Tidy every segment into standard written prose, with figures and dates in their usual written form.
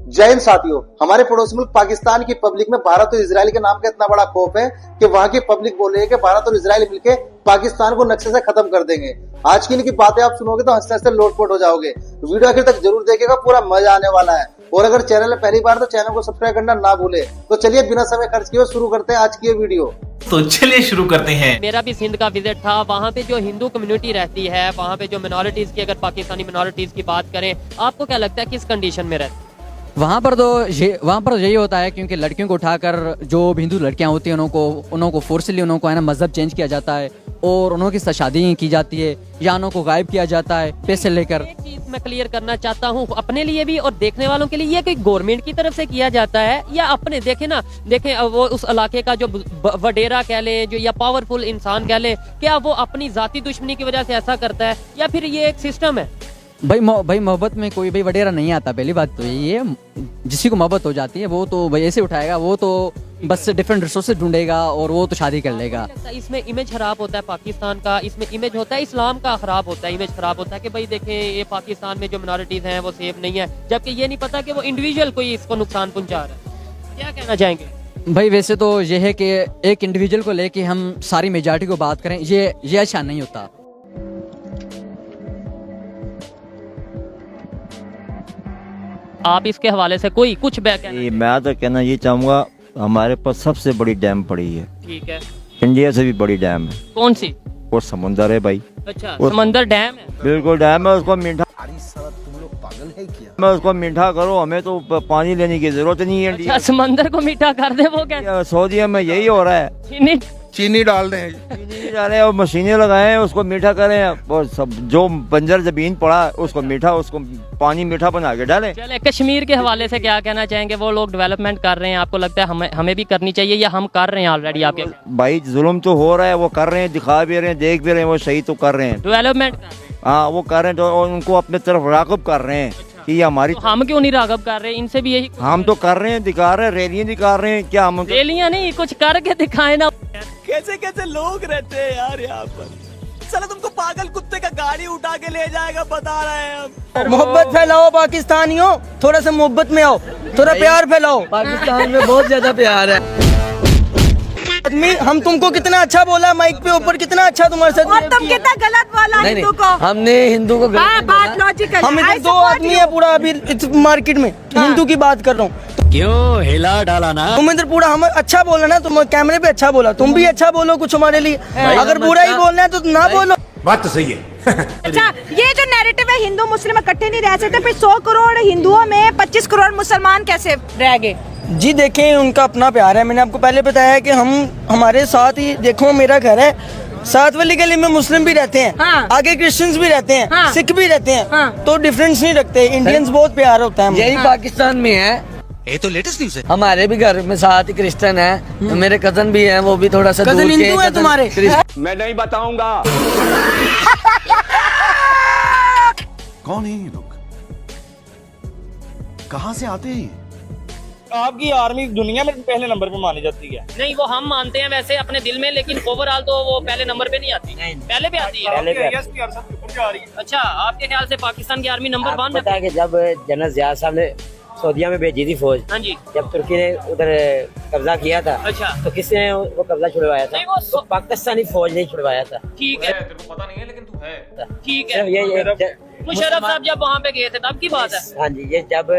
जय हिंद साथियों, हमारे पड़ोसी मुल्क पाकिस्तान की पब्लिक में भारत और इजराइल के नाम का इतना बड़ा खौफ है कि वहां की पब्लिक बोल रही है कि भारत और इजराइल मिलकर पाकिस्तान को नक्शे से खत्म कर देंगे। आज की इनकी बातें आप सुनोगे तो हंसते हंसते लोटपोट हो जाओगे। वीडियो आखिर तक जरूर देखिएगा, पूरा मजा आने वाला है। और अगर चैनल है पहली बार तो चैनल को सब्सक्राइब करना ना भूले। तो चलिए बिना समय खर्च किए शुरू करते हैं आज की ये वीडियो। तो चलिए शुरू करते हैं। मेरा भी सिंध का विजिट था। वहाँ पे जो हिंदू कम्युनिटी रहती है, वहाँ पे जो मिनॉरिटीज की, अगर पाकिस्तानी मिनॉरिटीज की बात करें, आपको क्या लगता है किस कंडीशन में रहती है? वहाँ पर यही होता है, क्योंकि लड़कियों को उठाकर जो हिंदू लड़कियाँ होती हैं उनको फोर्सली उनको है ना मजहब चेंज किया जाता है और उनकी शादी की जाती है या उनको गायब किया जाता है पैसे लेकर। एक चीज मैं क्लियर करना चाहता हूँ अपने लिए भी और देखने वालों के लिए, ये कोई गवर्नमेंट की तरफ से किया जाता है या अपने देखें वो उस इलाके का जो वडेरा कह ले जो या पावरफुल इंसान कह ले, क्या वो अपनी जाती दुश्मनी की वजह से ऐसा करता है या फिर ये एक सिस्टम है? भाई मोहब्बत में कोई भाई वडेरा नहीं आता। पहली बात तो यही है, जिसी को मोहब्बत हो जाती है वो तो भाई ऐसे उठाएगा, वो तो बस डिफरेंट रिसोर्सेज ढूंढेगा और वो तो शादी कर लेगा। इसमें इमेज खराब होता है पाकिस्तान का, इसमें इमेज होता है इस्लाम का खराब होता है, इमेज खराब होता है कि भाई देखें ये पाकिस्तान में जो मिनॉरिटीज हैं वो सेफ नहीं है, जबकि ये नहीं पता कि वो इंडिविजुअल कोई इसको नुकसान पहुंचा रहा है। क्या कहना चाहेंगे भाई? वैसे तो ये है कि एक इंडिविजुअल को लेके हम सारी मेजॉरिटी को बात करें, ये अच्छा नहीं होता। आप इसके हवाले से कोई कुछ मैं तो कहना ये चाहूँगा, हमारे पास सबसे बड़ी डैम पड़ी है। ठीक है, इंडिया से भी बड़ी डैम है। कौन सी? और समुंदर है भाई। अच्छा, समंदर डैम है? बिल्कुल डैम है। उसको मीठा, तुम लोग पागल है क्या? मैं उसको मीठा करो, हमें तो पानी लेने की जरूरत नहीं है। अच्छा, समंदर को मीठा कर दे वो क्या? सऊदीया में यही हो रहा है, चीनी डाल दें, चीनी डालें और मशीनें लगाएं, उसको मीठा करें और सब जो बंजर जमीन पड़ा उसको मीठा, उसको पानी मीठा बना के डालें। चले, कश्मीर के हवाले से क्या कहना चाहेंगे? वो लोग डेवलपमेंट कर रहे हैं, आपको लगता है हमें भी करनी चाहिए या हम कर रहे हैं ऑलरेडी? आपके भाई जुल्म तो हो रहा है, वो कर रहे हैं, दिखा भी रहे हैं, देख भी रहे हैं, वो सही तो कर रहे हैं, डेवलपमेंट। हाँ वो कर रहे हैं तो उनको अपने तरफ राग़िब कर रहे हैं कि हमारी। तो हम क्यों नहीं राग़िब कर रहे हैं? इनसे भी यही हम तो कर रहे हैं, दिखा रहे हैं, रैलियां दिखा रहे हैं। क्या हम रैलियां नहीं, कुछ करके दिखाए ना। कैसे कैसे लोग रहते हैं यार यहाँ पर। चलो तुमको पागल कुत्ते का गाड़ी उठा के ले जाएगा, बता रहे हैं हम। मोहब्बत फैलाओ पाकिस्तानियों, थोड़ा सा मोहब्बत में आओ, थोड़ा प्यार फैलाओ। पाकिस्तान में बहुत ज्यादा प्यार है। आदमी, हम तुमको कितना अच्छा बोला माइक पे ऊपर, कितना अच्छा तुम्हारे साथ, और तुम कितना गलत बोला हिंदू को। हमने हिंदू को बात लॉजिकल। हम इधर दो आदमी है पूरा अभी मार्केट में, हिंदू की बात कर रहा हूँ। क्यों हिला डाला ना? तुम इधर पूरा हम अच्छा बोला ना, तुम कैमरे पे अच्छा बोला, तुम भी अच्छा बोलो कुछ हमारे लिए। अगर बुरा ही बोलना है तो ना बोलो। बात तो सही है। अच्छा, ये जो नैरेटिव है हिंदू मुस्लिम इकट्ठे नहीं रह सकते, फिर 100 करोड़ हिंदुओं में 25 करोड़ मुसलमान कैसे रह गए? जी देखें, उनका अपना प्यार है। मैंने आपको पहले बताया कि हमारे साथ ही, देखो मेरा घर है, साथ वाली गली में मुस्लिम भी रहते हैं, हाँ। आगे क्रिश्चियंस भी रहते हैं, हाँ। सिख भी रहते हैं, हाँ। तो डिफरेंस नहीं रखते। इंडियंस बहुत प्यार होता है। यही पाकिस्तान में है। ये तो लेटेस्ट न्यूज़ है। हमारे भी घर में साथ ही क्रिश्चियन है, मेरे कजन भी हैं, वो भी थोड़ा सा दूर के हिंदू है तुम्हारे। मैं नहीं बताऊंगा। कौन है ये लोग, कहाँ से आते हैं? आपकी आर्मी दुनिया में पहले नंबर पे मानी जाती है। नहीं, वो हम मानते हैं वैसे अपने दिल में, लेकिन ओवरऑल तो वो पहले नंबर पे नहीं आती। पहले पे आती है। अच्छा, आपके ख्याल से पाकिस्तान की आर्मी नंबर 1 पता है कि जब जनरल जिया साहब ने सऊदीया में भेजी थी फौज, हाँ जी, जब तुर्की ने उधर कब्जा किया था, अच्छा, तो किसने वो कब्जा छुड़वाया था? नहीं, वो तो पाकिस्तानी फौज ने छुड़वाया था। ठीक है, तेरे को पता नहीं है लेकिन तू है। ठीक है। ये मुशर्रफ साहब जब वहाँ पे गए थे तब की बात है। हाँ जी, ये जब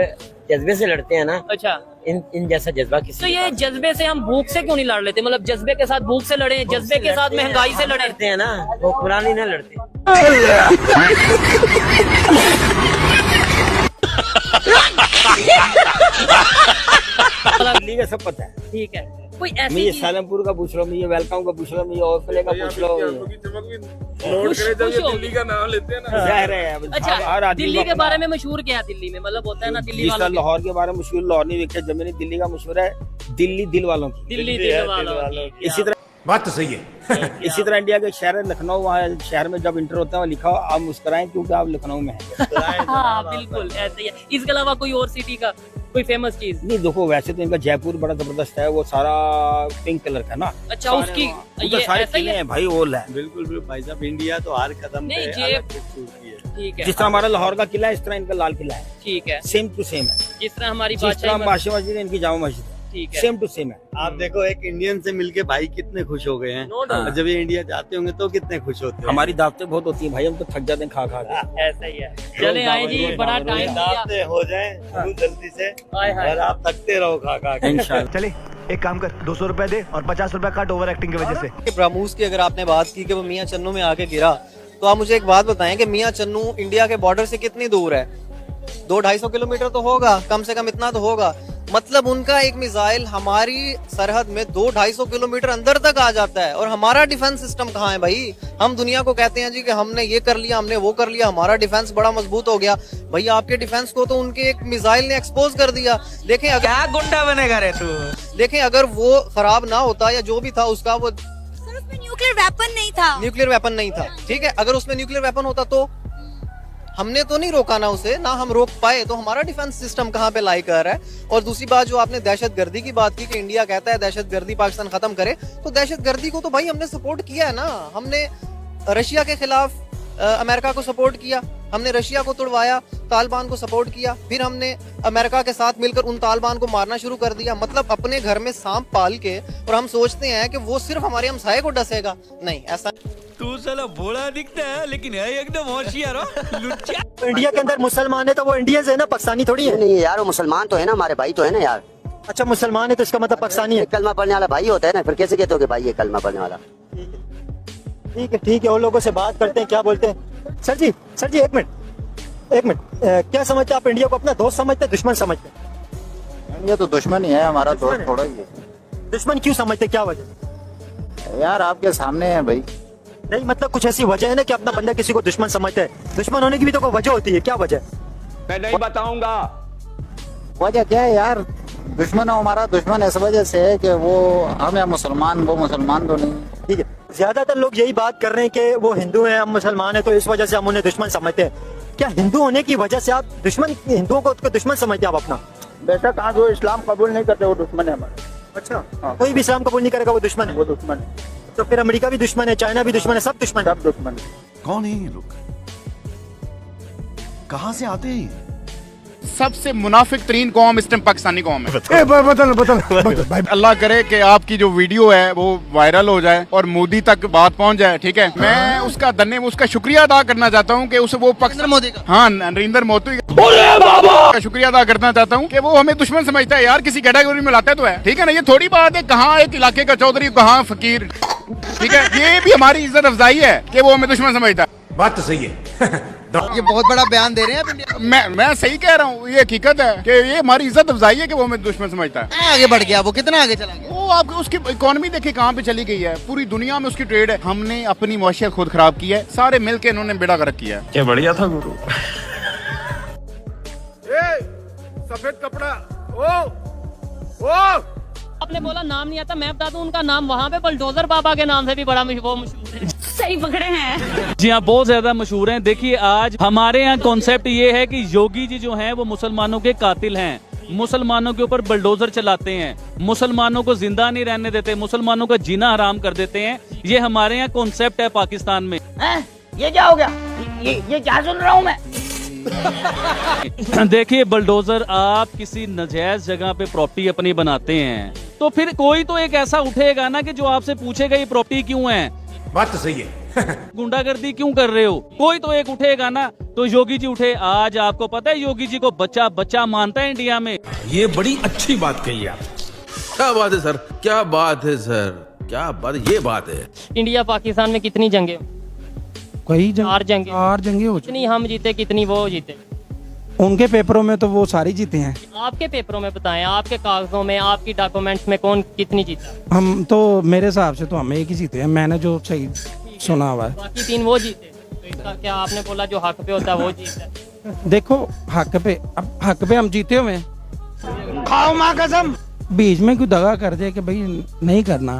जज्बे से लड़ते हैं ना, अच्छा, इन जैसा जज्बा किसी तो ये जज्बे से हम भूख से क्यों नहीं लड़ लेते? मतलब जज्बे के साथ भूख से लड़े, जज्बे के साथ महंगाई से लड़े। लड़ते हैं ना, हुक्मरानी ना लड़ते। दिल्ली का सब पता है। ठीक है, कोई मैं ऐसी ये सालमपुर का पूछ रहा हूँ, मैं ये वेलकम का पूछ रहा हूँ, मैं ये औफले का पूछ रहा हूँ। दिल्ली का नाम लेते हैं ना। जाहिर है। अच्छा, दिल्ली के बारे में मशहूर क्या है? दिल्ली में मतलब होता है ना दिल्ली वालों लाहौर के बारे में मशहूर, लाहौर नहीं देखा जब मैंने, दिल्ली का मशहूर है दिल्ली दिल वालों की। दिल्ली दिल वालों की। इसी तरह बात तो सही है। इसी तरह इंडिया के शहर है लखनऊ, वहाँ शहर में जब इंटर होता है लिखा हो आप मुस्कुराएं क्योंकि आप लखनऊ में हैं। हाँ बिल्कुल ऐसे ही है। इसके अलावा कोई और सिटी का कोई फेमस चीज? नहीं देखो, वैसे तो इनका जयपुर बड़ा जबरदस्त है, वो सारा पिंक कलर का ना। अच्छा, उसकी ये सारे किले हैं भाई, ओल है। बिल्कुल भाई साहब, इंडिया तो हर कदम नहीं, पे अलग खूबसूरती है। ठीक है। जिस तरह हमारा लाहौर का किला है इस तरह इनका लाल किला है, ठीक है। सेम टू सेम है। जिस तरह हमारी जिस तरह बादशाही बादशाह मस्जिद है इनकी जामा मस्जिद है, ठीक है। सेम टू सेम है। आप देखो एक इंडियन से मिलके भाई कितने खुश हो गए हैं। No doubt। और जब ये इंडिया जाते होंगे तो कितने खुश होते हैं। हमारी दावतें बहुत होती है भाई, हम तो थक जाते हैं खा खा के। ऐसा ही है। चले आए जी, बड़ा टाइम दिया। दावतें हो जाएं शुरू जल्दी से हाय हाय। और आप थकते रहो खा खा के। इंशाल्लाह। चले एक काम कर, 200 रुपए दे और 50 रुपए काट ओवर एक्टिंग की वजह से। ब्रह्मोस की अगर आपने बात की कि वो मियाँ चन्नू में आके गिरा, तो आप मुझे एक बात बताएं कि मियाँ चन्नू इंडिया के बॉर्डर से कितनी दूर है? 200-250 किलोमीटर तो होगा, कम से कम इतना तो होगा। मतलब उनका एक मिसाइल हमारी सरहद में 200-250 किलोमीटर अंदर तक आ जाता है, और हमारा डिफेंस सिस्टम कहाँ है भाई? हम दुनिया को कहते हैं जी कि हमने ये कर लिया, हमने वो कर लिया, हमारा डिफेंस बड़ा मजबूत हो गया। भैया आपके डिफेंस को तो उनके एक मिसाइल ने एक्सपोज कर दिया। देखें अगर क्या गुंडा बनेगा रे तू? देखें अगर वो खराब ना होता या जो भी था उसका, वो न्यूक्लियर वेपन नहीं था। न्यूक्लियर वेपन नहीं था, ठीक है। अगर उसमें न्यूक्लियर वेपन होता तो हमने तो नहीं रोका ना उसे, ना हम रोक पाए, तो हमारा डिफेंस सिस्टम कहाँ पे लाई कर रहा है? और दूसरी बात जो आपने दहशतगर्दी की बात की कि इंडिया कहता है दहशतगर्दी पाकिस्तान खत्म करे, तो दहशतगर्दी को तो भाई हमने सपोर्ट किया है ना। हमने रशिया के खिलाफ अमेरिका को सपोर्ट किया, हमने रशिया को तुड़वाया, तालिबान को सपोर्ट किया, फिर हमने अमेरिका के साथ मिलकर उन तालिबान को मारना शुरू कर दिया। मतलब अपने घर में सांप पाल के, और हम सोचते हैं कि वो सिर्फ हमारे हमसाये को डसेगा। नहीं, ऐसा तू साला भोला दिखता है लेकिन है एकदम होशियार हो, लुच्चा। इंडिया के अंदर मुसलमान है तो वो इंडियन है ना, पाकिस्तानी थोड़ी है। नहीं यार, वो मुसलमान तो है ना, हमारे भाई तो है ना यार। अच्छा मुसलमान है तो इसका मतलब पाकिस्तानी है। कलमा पढ़ने वाला भाई होता है ना, फिर कैसे कहते हो कि भाई ये कलमा पढ़ने वाला? ठीक है, और लोगों से बात करते हैं, क्या बोलते हैं। सर जी एक मिनट, क्या समझते हैं आप? इंडिया को अपना दोस्त समझते हैं, दुश्मन समझते हैं? इंडिया तो दुश्मन ही है, हमारा दोस्त थोड़ा ही है। दुश्मन क्यों समझते, क्या वजह? यार आपके सामने है भाई। नहीं मतलब कुछ ऐसी वजह है ना कि अपना बंदा किसी को दुश्मन समझता है। दुश्मन होने की भी तो कोई वजह होती है, क्या वजह? मैं नहीं बताऊंगा वजह क्या है यार? दुश्मन हमारा दुश्मन इस वजह से है कि वो हम या मुसलमान, वो मुसलमान तो नहीं। ठीक है, ज्यादातर लोग यही बात कर रहे हैं कि वो हिंदू हैं, हम मुसलमान हैं, तो इस वजह से हम उन्हें दुश्मन समझते हैं। क्या हिंदू होने की वजह से आप हिंदुओं को दुश्मन समझते हैं आप अपना? बेशक आज वो इस्लाम कबूल नहीं करते, वो दुश्मन है हमारे। अच्छा, कोई भी इस्लाम कबूल नहीं करेगा वो दुश्मन है? वो दुश्मन है। तो फिर अमेरिका भी दुश्मन है, चाइना भी दुश्मन है, सब दुश्मन है। सब दुश्मन है। कौन है ये लोग? कहाँ से आते हैं? सबसे मुनाफिक तरीन कौम इस टाइम पाकिस्तानी कौम है। बदल अल्लाह करे कि आपकी जो वीडियो है वो वायरल हो जाए और मोदी तक बात पहुंच जाए, ठीक है। मैं उसका शुक्रिया अदा करना चाहता हूँ कि उसे वो पाकिस्तान मोदी का, हाँ नरेंद्र मोदी का शुक्रिया अदा करना चाहता हूँ कि वो हमें दुश्मन समझता है यार, किसी कैटेगरी में लाता है तो है, ठीक है ना। ये थोड़ी बात है कहाँ एक इलाके का चौधरी, कहाँ फकीर, ठीक है। ये भी हमारी इज्जत अफजाई है कि वो हमें दुश्मन समझता है। बात तो सही है। ये बहुत बड़ा बयान दे रहे हैं। मैं सही कह रहा हूँ, ये हकीकत है कि ये हमारी इज्जत अफजाई है कि वो हमें दुश्मन समझता है। आगे बढ़ गया, वो कितना आगे चला गया? वो आपको उसकी इकोनॉमी देखिए कहाँ पे चली गई है, पूरी दुनिया में उसकी ट्रेड है। हमने अपनी मौशियत खुद खराब की है, सारे मिलके इन्होंने बेड़ा गर्क किया है। क्या बढ़िया था गुरु। सफेद कपड़ा आपने बोला नाम नहीं आता, मैं बता दूं उनका नाम वहाँ पे बलडोजर बाबा के नाम से भी बड़ा मशहूर है। सही पकड़े हैं। जी हाँ, बहुत ज्यादा मशहूर हैं। देखिए आज हमारे यहाँ कॉन्सेप्ट ये है कि योगी जी जो हैं वो मुसलमानों के कातिल हैं, मुसलमानों के ऊपर बुलडोजर चलाते हैं, मुसलमानों को जिंदा नहीं रहने देते, मुसलमानों का जीना हराम कर देते हैं। ये हमारे यहाँ कॉन्सेप्ट है पाकिस्तान में। ये क्या हो गया? ये क्या सुन रहा हूँ मैं? देखिए बुलडोजर, आप किसी नजायज जगह पे प्रॉपर्टी अपनी बनाते हैं तो फिर कोई तो एक ऐसा उठेगा ना कि जो आपसे पूछेगा ये प्रॉपर्टी क्यों है, बात तो सही है। गुंडागर्दी क्यों कर रहे हो, कोई तो एक उठेगा ना। तो योगी जी उठे। आज आपको पता है योगी जी को बच्चा बच्चा मानता है इंडिया में। ये बड़ी अच्छी बात कही आप। क्या बात है सर, क्या बात है सर, क्या बात, ये बात है। इंडिया पाकिस्तान में कितनी जंगे? कई 4 जंगे हो कितनी हम जीते, कितनी वो जीते? उनके पेपरों में तो वो सारी जीते हैं। आपके पेपरों में बताएं, आपके कागजों में, आपकी डॉक्यूमेंट्स में कौन कितनी जीता? हम तो मेरे हिसाब से तो हम एक ही जीते हैं, मैंने जो सही सुना हुआ है। बाकी 3 वो जीते, तो इसका क्या आपने बोला जो हक पे होता है वो जीता? देखो हक पे हम जीते हुए हैं। खाओ माँ कसम। बीच में कोई दगा कर दे कि भाई नहीं करना।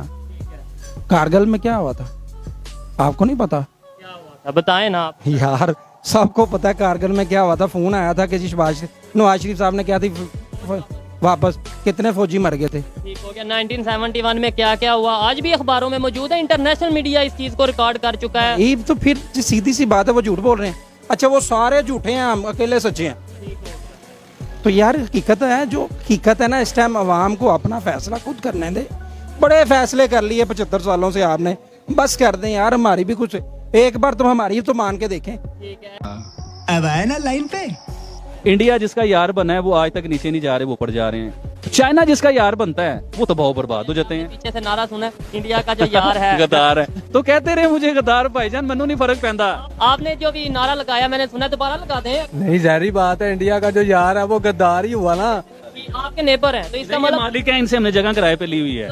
कारगिल में क्या हुआ था आपको नहीं पता? क्या हुआ था बताएं ना आप। यार सबको पता है कारगिल में क्या हुआ था। फोन आया था कि नवाज शरीफ साहब ने क्या थी वापस कितने फौजी मर गए थे। ठीक हो गया। 1971 में क्या क्या हुआ आज भी अखबारों में मौजूद है, इंटरनेशनल मीडिया इस चीज को रिकॉर्ड कर चुका है। ये तो फिर सीधी सी बात है, वो झूठ बोल रहे हैं। अच्छा वो सारे झूठे हैं, हम अकेले सच्चे हैं। तो यार हकीकत है, जो हकीकत है ना, इस टाइम अवाम को अपना फैसला खुद करने दे। बड़े फैसले कर लिए 75 सालों से आपने, बस कर दें यार, हमारी भी कुछ एक बार तो हमारी तो मान के देखें। अब आए ना लाइन पे। इंडिया जिसका यार बना है वो आज तक नीचे नहीं जा रहे, वो ऊपर जा रहे हैं। चाइना जिसका यार बनता है वो तबाह बर्बाद हो जाते हैं। पीछे से नारा सुना, इंडिया का जो यार है गद्दार है, तो कहते रहे मुझे गद्दार भाईजान, मनु नहीं फर्क पैंदा। आपने जो भी नारा लगाया मैंने सुना, दोबारा लगा दें। नहीं, जाहिर बात है, इंडिया का जो यार है वो गद्दार ही हुआ ना। आपके नेबर हैं तो इसका ये मतलब मालिक है, इनसे हमने जगह किराए पे ली हुई है।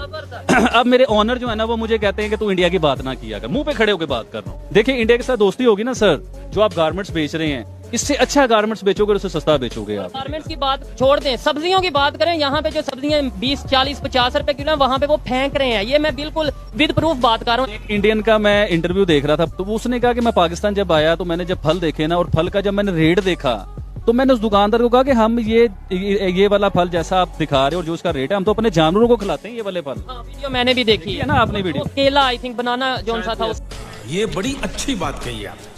अब मेरे ऑनर जो है ना वो मुझे कहते हैं कि तू इंडिया की बात ना किया कर, मुंह पे खड़े होकर बात कर रहा हूँ। देखिए इंडिया के साथ दोस्ती होगी ना सर, जो आप गारमेंट्स बेच रहे हैं इससे अच्छा गारमेंट्स बेचोगे, उससे सस्ता बेचोगे आप। गारमेंट्स की बात छोड़ दें, सब्जियों की बात करें। यहाँ पे जो सब्जियां 20, 40, 50 रुपए किलो है, वहाँ पे वो फेंक रहे हैं। ये मैं बिल्कुल विद प्रूफ बात कर रहा हूँ। एक इंडियन का मैं इंटरव्यू देख रहा था, तो उसने कहा कि मैं पाकिस्तान जब आया तो मैंने जब फल देखे ना, और फल का जब मैंने रेट देखा तो मैंने उस दुकानदार को कहा कि हम ये वाला फल जैसा आप दिखा रहे हो और जो उसका रेट है, हम तो अपने जानवरों को खिलाते हैं ये वाले फल। वीडियो मैंने भी देखी है ना, आपने वीडियो। केला आई थिंक बनाना जो सा था। ये बड़ी अच्छी बात कही आपने।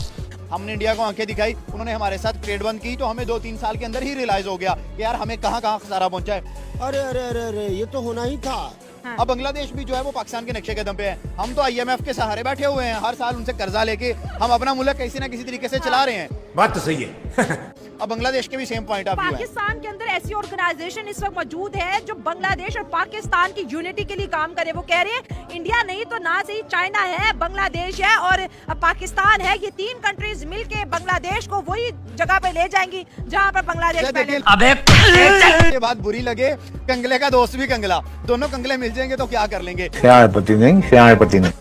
हमने इंडिया को आंखें दिखाई, उन्होंने हमारे साथ ट्रेड बंद की, तो हमें 2-3 साल के अंदर ही रियलाइज हो गया कि यार हमें कहाँ कहाँ खसारा पहुंचा है। अरे अरे अरे अरे ये तो होना ही था। अब बांग्लादेश भी जो है वो पाकिस्तान के नक्शे कदम पे है। हम तो IMF के सहारे बैठे हुए हैं, हर साल उनसे कर्जा लेके हम अपना मुल्क किसी न किसी तरीके से चला रहे हैं। बात तो सही है। अब बांग्लादेश के भी सेम पॉइंट ऑफ व्यू है। पाकिस्तान के अंदर ऐसी ऑर्गेनाइजेशन इस वक्त मौजूद है जो बांग्लादेश और पाकिस्तान की यूनिटी के लिए काम करे। वो कह रहे हैं इंडिया नहीं तो ना सही चाइना है, बांग्लादेश है और पाकिस्तान है, ये 3 कंट्रीज मिलके बांग्लादेश को वही जगह पे ले जाएंगी जहाँ पर बांग्लादेश पहले। ये बात बुरी लगे, कंगले का दोस्त भी कंगला, दोनों कंगले मिल जाएंगे तो क्या कर लेंगे। पति नहीं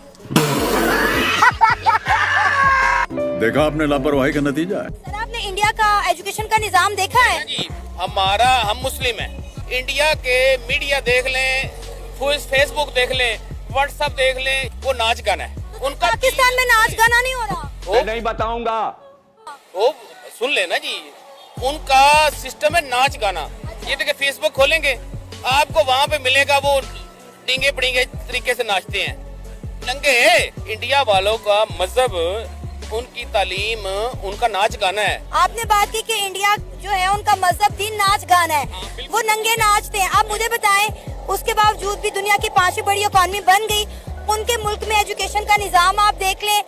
देखा आपने लापरवाही का नतीजा है। सर आपने इंडिया का एजुकेशन का निजाम देखा है? हम मुस्लिम हैं। इंडिया के मीडिया देख लें, फेसबुक देख लें, व्हाट्सएप देख लें, वो नाच गाना है उनका। पाकिस्तान में नाच गाना नहीं हो रहा। नहीं बताऊंगा, वो सुन लेना जी, उनका सिस्टम है नाच गाना। ये देखिए फेसबुक खोलेंगे आपको वहाँ पे मिलेगा, वो डींगे पड़ींगे तरीके से नाचते हैं, नंगे। इंडिया वालों का मजहब, उनकी तालीम, उनका नाच गाना है। आपने बात की कि इंडिया जो है उनका मजहब दिन नाच गाना है, वो नंगे नाचते हैं। आप मुझे बताएं, उसके बावजूद भी दुनिया की 5वीं बड़ी इकॉनमी बन गई। उनके मुल्क में एजुकेशन का निजाम आप देख लें,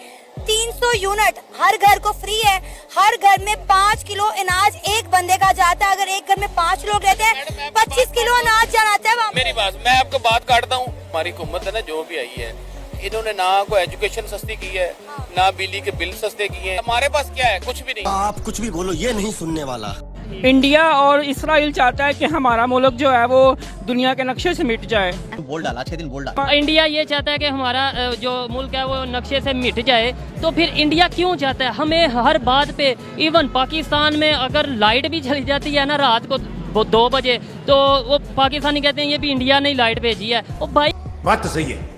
300 यूनिट हर घर को फ्री है। हर घर में 5 किलो अनाज एक बंदे का जाता है। अगर एक घर में 5 लोग रहते हैं, 25 किलो अनाज जाता है। मेरी बात, मैं आपको बात काटता हूँ। हमारी हुकूमत है ना जो भी आई है, इन्होंने ना कोई एजुकेशन सस्ती की है, ना बिजली के बिल सस्ते किए हैं। हमारे पास क्या है? कुछ भी नहीं। आप कुछ भी बोलो, ये नहीं सुनने वाला। इंडिया और इसराइल चाहता है कि हमारा मुल्क जो है वो दुनिया के नक्शे से मिट जाए। बोल डाला 6 दिन बोल डाला। इंडिया ये चाहता है कि हमारा जो मुल्क है वो नक्शे से मिट जाए, तो फिर इंडिया क्यों चाहता है? हमें हर बात पे, इवन पाकिस्तान में अगर लाइट भी चली जाती है ना रात को 2 बजे, तो वो पाकिस्तानी कहते हैं ये भी इंडिया ने लाइट भेजी है। ओ भाई, बात तो सही है।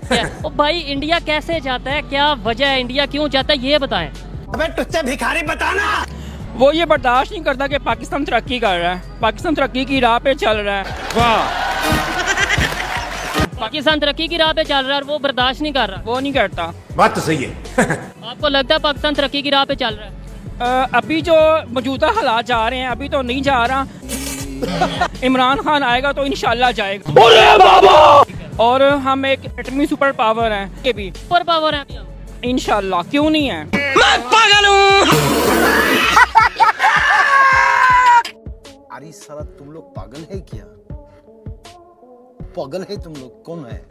ओ भाई, इंडिया कैसे चाहता है? क्या वजह है? इंडिया क्यों चाहता है ये बताएं। अबे तुझसे भिखारी बताना। वो ये बर्दाश्त नहीं करता कि पाकिस्तान तरक्की कर रहा है, पाकिस्तान तरक्की की राह पे चल रहा है। वाह, पाकिस्तान तरक्की की राह पे चल रहा है और वो बर्दाश्त नहीं कर रहा। वो नहीं करता। बात तो सही है। आपको लगता है पाकिस्तान तरक्की की राह पे चल रहा है? अभी जो मौजूदा हालात जा रहे हैं, अभी तो नहीं जा रहा। इमरान खान आएगा तो इंशाल्लाह जाएगा। और हम एक एटमी सुपर पावर हैं, ये भी सुपर पावर है इंशाल्लाह, क्यों नहीं है? मैं पागल हूँ। अरे साला तुम लोग पागल है क्या? पागल है तुम लोग, कौन है?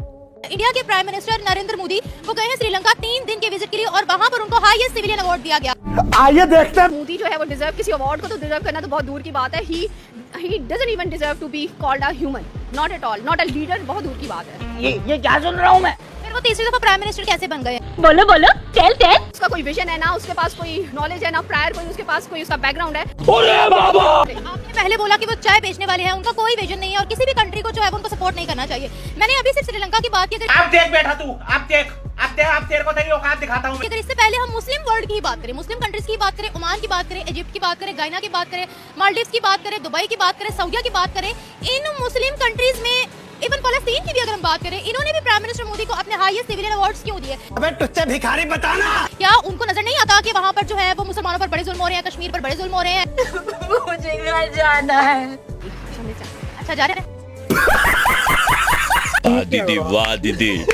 इंडिया के प्राइम मिनिस्टर नरेंद्र मोदी वो गए हैं श्रीलंका 3 दिन के विजिट के लिए और वहाँ पर उनको हाईएस्ट सिविलियन अवार्ड दिया गया। आइए देखते हैं। मोदी जो है वो डिजर्व, किसी अवार्ड को तो डिजर्व करना तो बहुत दूर की बात है। He doesn't even deserve to be called a human, not at all, not a leader, बहुत दूर की बात है। ये क्या सुन रहा हूँ मैं? फिर वो तीसरी दफा प्राइम मिनिस्टर कैसे बन गए? बोलो बोलो, टेल। उसका कोई विजन है ना, उसके पास कोई नॉलेज है ना, प्रायर कोई उसके पास कोई उसका बैकग्राउंड है। आपने पहले बोला कि वो चाय बेचने वाले हैं, उनका कोई विजन नहीं है और किसी भी कंट्री को जो है उनको सपोर्ट नहीं करना चाहिए। मैंने अभी सिर्फ श्रीलंका की बात की। आप देख बैठा तू, आप देख, तेरे को तेरी औकात दिखाता हूँ। अगर इससे पहले हम मुस्लिम वर्ल्ड की बात करें, मुस्लिम कंट्रीज की बात करें, ओमान की बात करें, इजिप्ट की बात करें, गायना की बात करें, मालदीव्स की बात करें, दुबई की बात करें, सऊदीया की बात करें, इन मुस्लिम कंट्रीज में इवन फलस्तीन की भी अगर हम बात करें, इन्होंने भी प्राइम मिनिस्टर मोदी को अपने हाईएस्ट सिविलियन अवार्ड्स क्यों दिए? अबे तुझसे भिखारी बताना। क्या उनको नजर नहीं आता कि वहाँ पर जो है वो मुसलमानों पर बड़े जुल्म हो रहे हैं, कश्मीर पर बड़े जुल्म हो रहे हैं? मुझे घर जाना है। अच्छा जा रहे हैं? दीदी वाह दीदी,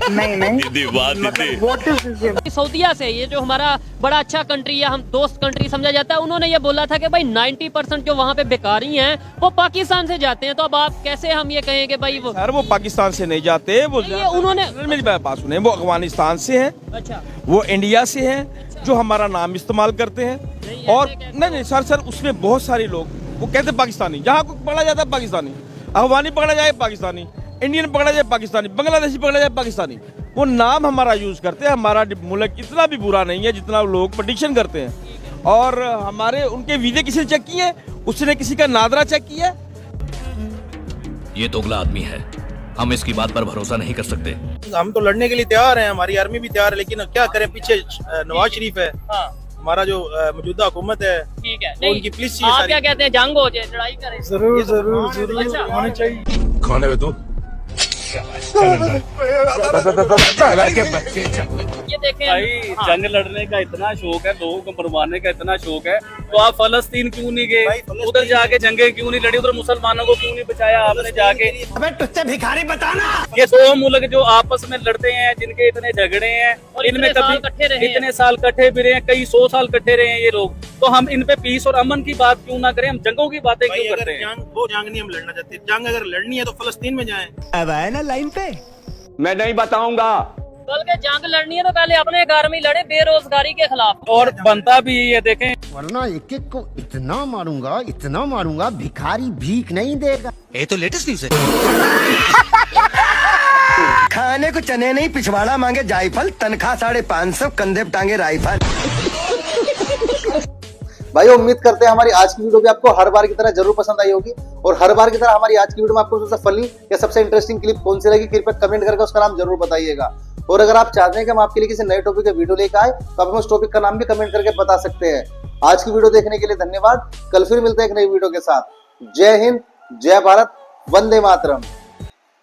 नहीं दीदी वाह दीदी। सऊदीया से ये जो हमारा बड़ा अच्छा कंट्री है, हम दोस्त कंट्री समझा जाता है, उन्होंने ये बोला था कि भाई 90% जो वहाँ पे बेकारी हैं वो पाकिस्तान से जाते हैं। तो अब आप कैसे हम ये कहें कि भाई वो सर वो पाकिस्तान से नहीं जाते, वो ये उन्होंने मेरी बात सुने, वो अफगानिस्तान से हैं, अच्छा वो इंडिया से हैं, जो हमारा नाम इस्तेमाल करते हैं। और नहीं सर उसमें बहुत सारे लोग वो कहते पाकिस्तानी, जहाँ को पकड़ा जाता है पाकिस्तानी, अफगानी पकड़ा जाए पाकिस्तानी, इंडियन पकड़ा जाए पाकिस्तानी, बांग्लादेशी पकड़ा जाए पाकिस्तानी, वो नाम हमारा यूज करते हैं। हमारा मुल्क इतना भी बुरा नहीं है जितना लोग पटिशन करते हैं। और हमारे उनके वीजे किसी ने चेक किए, उसने किसी का नादरा चेक किया। ये दोगला आदमी है, हम इसकी बात पर भरोसा नहीं कर सकते। हम तो लड़ने के लिए तैयार हैं, हमारी आर्मी भी तैयार है, लेकिन क्या करें, पीछे नवाज शरीफ है, हमारा जो मौजूदा हुकूमत है, ठीक है, उनकी पुलिस आप क्या कहते हैं, जंग हो जाए, लड़ाई करें? जरूर होनी चाहिए। कौन है तू? ये देखें भाई जंग लड़ने का इतना शौक है, लोगों को मरवाने का इतना शौक है, तो आप फलस्तीन क्यों नहीं गए? उधर जाके जंगे क्यों नहीं लड़ी? उधर मुसलमानों को क्यों नहीं बचाया आपने जाके? अबे तुझसे भिखारी बताना। ये दो मुल्क जो आपस में लड़ते हैं, जिनके इतने झगड़े हैं, और इनमें इतने साल कभी इकट्ठे रहे हैं। इतने साल इकट्ठे भी रहे हैं, कई 100 साल इकट्ठे रहे हैं ये लोग, तो हम इन पे पीस और अमन की बात क्यों ना करें? हम जंगों की बातें क्यों करते हैं? वो जंग नहीं हम लड़ना चाहते, जंग अगर लड़नी है तो फलस्तीन में जाएं। अब आए ना लाइन पे। मैं नहीं बताऊंगा। बल्कि जंग लड़नी है तो पहले अपने घर में लड़े बेरोजगारी के खिलाफ। और बनता भी ये देखें, वरना एक एक को इतना मारूंगा भिखारी भीख नहीं देगा। ये तो लेटेस्ट न्यूज़ है। खाने को चने नहीं पिछवाड़ा मांगे जायफल, तनख्वाह 550, कंधे पे टांगे राइफल। भाई उम्मीद करते हैं हमारी आज की वीडियो भी आपको हर बार की तरह जरूर पसंद आई होगी, और हर बार की तरह हमारी आज की वीडियो में आपको सबसे फनी या सबसे इंटरेस्टिंग क्लिप कौन सी लगी कृपया कमेंट करके उसका नाम जरूर बताइएगा। और अगर आप चाहते हैं कि हम आपके लिए किसी नए टॉपिक का वीडियो लेकर आए तो आप हमें उस टॉपिक का नाम भी कमेंट करके बता सकते हैं। आज की वीडियो देखने के लिए धन्यवाद। कल फिर मिलते हैं एक नई वीडियो के साथ। जय हिंद, जय भारत, वंदे मातरम।